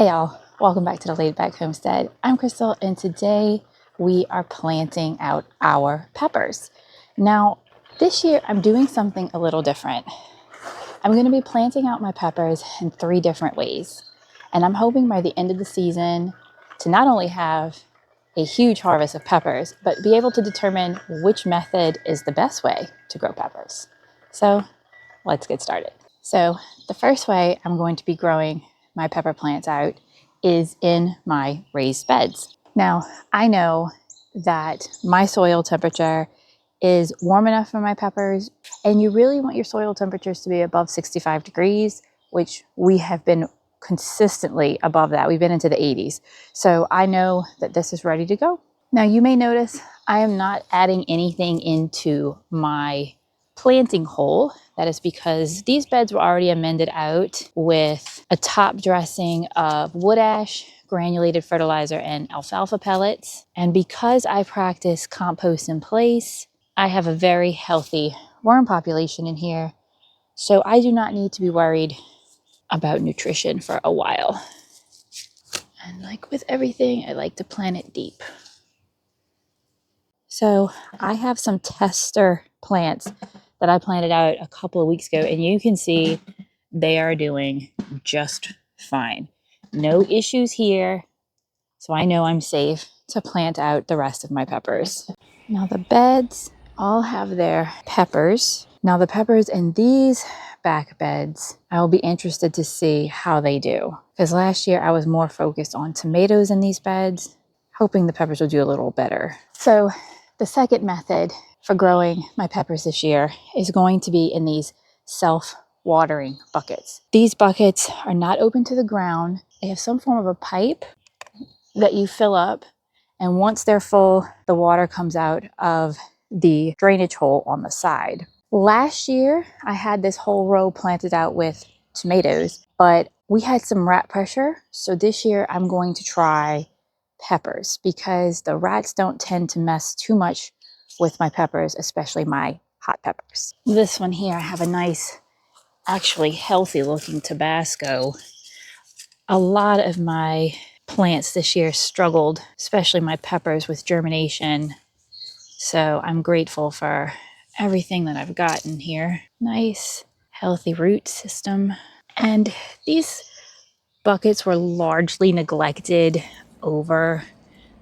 Hey y'all, welcome back to the Laid Back Homestead. I'm Crystal and today we are planting out our peppers. Now this year I'm doing something a little different. I'm going to be planting out my peppers in 3 different ways, and I'm hoping by the end of the season to not only have a huge harvest of peppers, but be able to determine which method is the best way to grow peppers. So let's get started. So the first way I'm going to be growing my pepper plants out is in my raised beds. Now, I know that my soil temperature is warm enough for my peppers, and you really want your soil temperatures to be above 65 degrees, which we have been consistently above that. We've been into the 80s. So I know that this is ready to go. Now you may notice I am not adding anything into my planting hole. That is because these beds were already amended out with a top dressing of wood ash, granulated fertilizer, and alfalfa pellets. And because I practice compost in place, I have a very healthy worm population in here. So I do not need to be worried about nutrition for a while. And like with everything, I like to plant it deep. So I have some tester plants that I planted out a couple of weeks ago, and you can see they are doing just fine. No issues here, so I know I'm safe to plant out the rest of my peppers. Now the beds all have their peppers. Now the peppers in these back beds, I will be interested to see how they do, because last year I was more focused on tomatoes in these beds, hoping the peppers will do a little better. So the second method for growing my peppers this year is going to be in these self-watering buckets. These buckets are not open to the ground. They have some form of a pipe that you fill up, and once they're full, the water comes out of the drainage hole on the side. Last year, I had this whole row planted out with tomatoes, but we had some rat pressure. So this year I'm going to try peppers because the rats don't tend to mess too much with my peppers, especially my hot peppers. This one here, I have a nice, actually healthy looking Tabasco. A lot of my plants this year struggled, especially my peppers, with germination. So I'm grateful for everything that I've gotten here. Nice, healthy root system. And these buckets were largely neglected over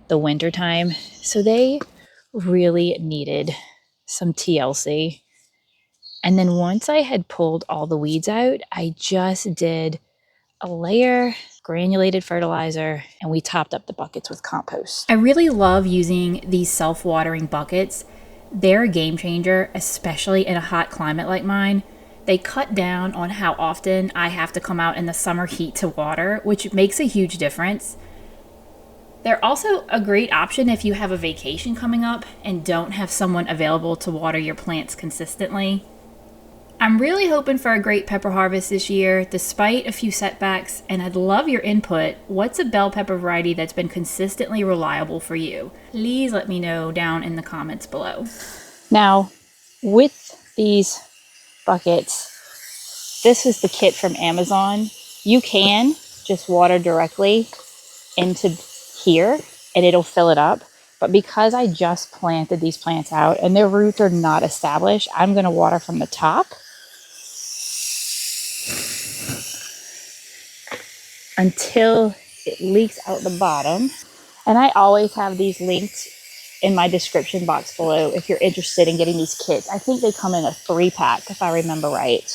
the winter time, so they really needed some TLC. And then once I had pulled all the weeds out, I just did a layer granulated fertilizer, and we topped up the buckets with compost. I really love using these self-watering buckets. They're a game changer, especially in a hot climate like mine. They cut down on how often I have to come out in the summer heat to water, which makes a huge difference. They're also a great option if you have a vacation coming up and don't have someone available to water your plants consistently. I'm really hoping for a great pepper harvest this year, despite a few setbacks, and I'd love your input. What's a bell pepper variety that's been consistently reliable for you? Please let me know down in the comments below. Now, with these buckets, this is the kit from Amazon. You can just water directly into here and it'll fill it up. But because I just planted these plants out and their roots are not established, I'm going to water from the top until it leaks out the bottom. And I always have these linked in my description box below if you're interested in getting these kits. I think they come in a 3-pack, if I remember right,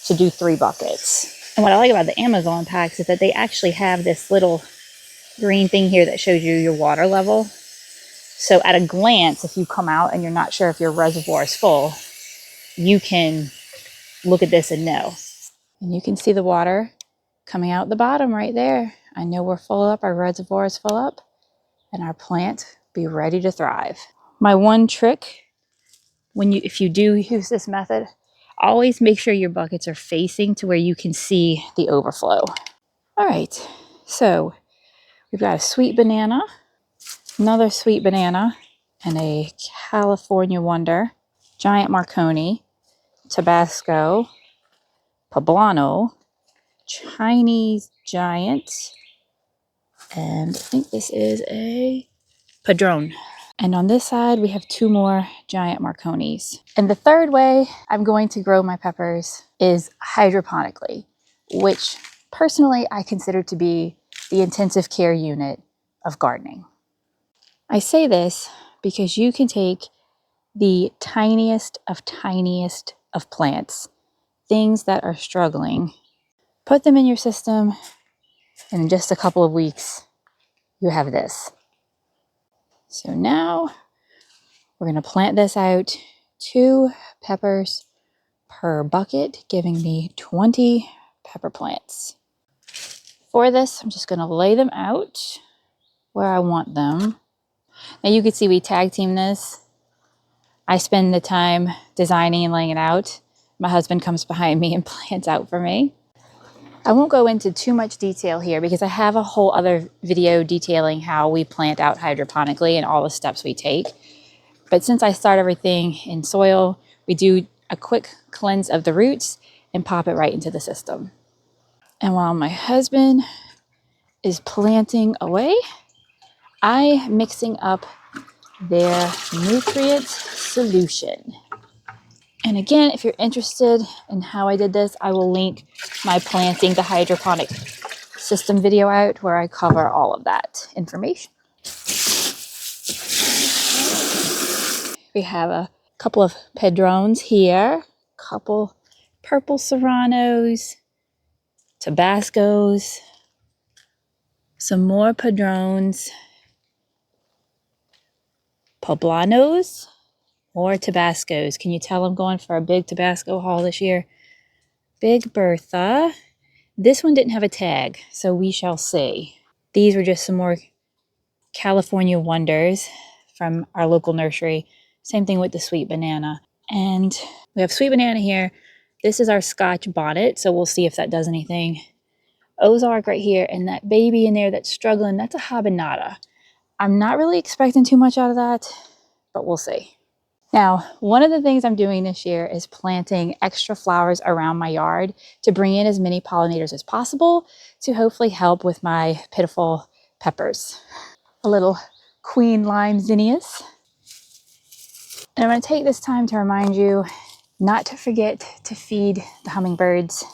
to do 3 buckets. And what I like about the Amazon packs is that they actually have this little green thing here that shows you your water level. So at a glance, if you come out and you're not sure if your reservoir is full, you can look at this and know. And you can see the water coming out the bottom right there. I know we're full up, our reservoir is full up, and our plant be ready to thrive. My one trick, if you do use this method, always make sure your buckets are facing to where you can see the overflow. All right, so we've got a sweet banana, another sweet banana, and a California Wonder, giant Marconi, Tabasco, Poblano, Chinese giant. And I think this is a padrone. And on this side, we have 2 more giant Marconis. And the third way I'm going to grow my peppers is hydroponically, which personally I consider to be the intensive care unit of gardening. I say this because you can take the tiniest of plants, things that are struggling, put them in your system, and in just a couple of weeks, you have this. So now we're going to plant this out, 2 peppers per bucket, giving me 20 pepper plants. For this, I'm just going to lay them out where I want them. Now you can see we tag team this. I spend the time designing and laying it out. My husband comes behind me and plants out for me. I won't go into too much detail here because I have a whole other video detailing how we plant out hydroponically and all the steps we take. But since I start everything in soil, we do a quick cleanse of the roots and pop it right into the system. And while my husband is planting away, I'm mixing up their nutrient solution. And again, if you're interested in how I did this, I will link my planting the hydroponic system video out where I cover all of that information. We have a couple of padrones here, couple purple serranos, tabascos, some more padrones, poblanos, more tabascos. Can you tell I'm going for a big tabasco haul this year? Big Bertha. This one didn't have a tag, so we shall see. These were just some more California Wonders from our local nursery. Same thing with the sweet banana. And we have sweet banana here. This is our Scotch bonnet, so we'll see if that does anything. Ozark right here, and that baby in there that's struggling, that's a habanada. I'm not really expecting too much out of that, but we'll see. Now, one of the things I'm doing this year is planting extra flowers around my yard to bring in as many pollinators as possible to hopefully help with my pitiful peppers. A little queen lime zinnias. And I'm going to take this time to remind you not to forget to feed the hummingbirds.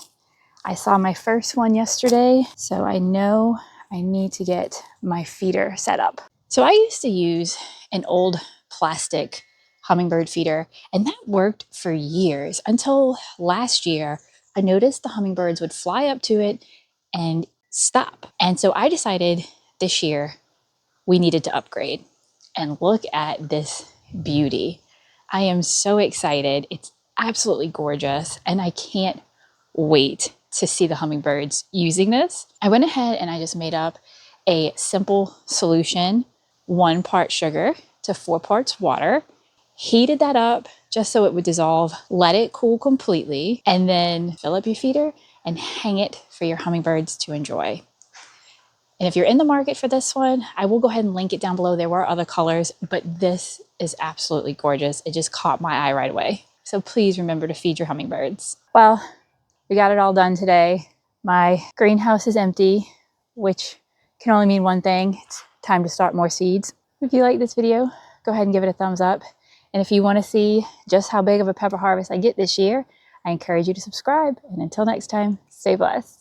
I saw my first one yesterday, so I know I need to get my feeder set up. So I used to use an old plastic hummingbird feeder, and that worked for years until last year. I noticed the hummingbirds would fly up to it and stop. And so I decided this year we needed to upgrade. And look at this beauty. I am so excited. It's absolutely gorgeous, and I can't wait to see the hummingbirds using this. I went ahead and I just made up a simple solution, 1 part sugar to 4 parts water, heated that up just so it would dissolve, let it cool completely, and then fill up your feeder and hang it for your hummingbirds to enjoy. And if you're in the market for this one, I will go ahead and link it down below. There were other colors, but this is absolutely gorgeous. It just caught my eye right away. So please remember to feed your hummingbirds. Well, we got it all done today. My greenhouse is empty, which can only mean one thing. It's time to start more seeds. If you like this video, go ahead and give it a thumbs up. And if you want to see just how big of a pepper harvest I get this year, I encourage you to subscribe. And until next time, stay blessed.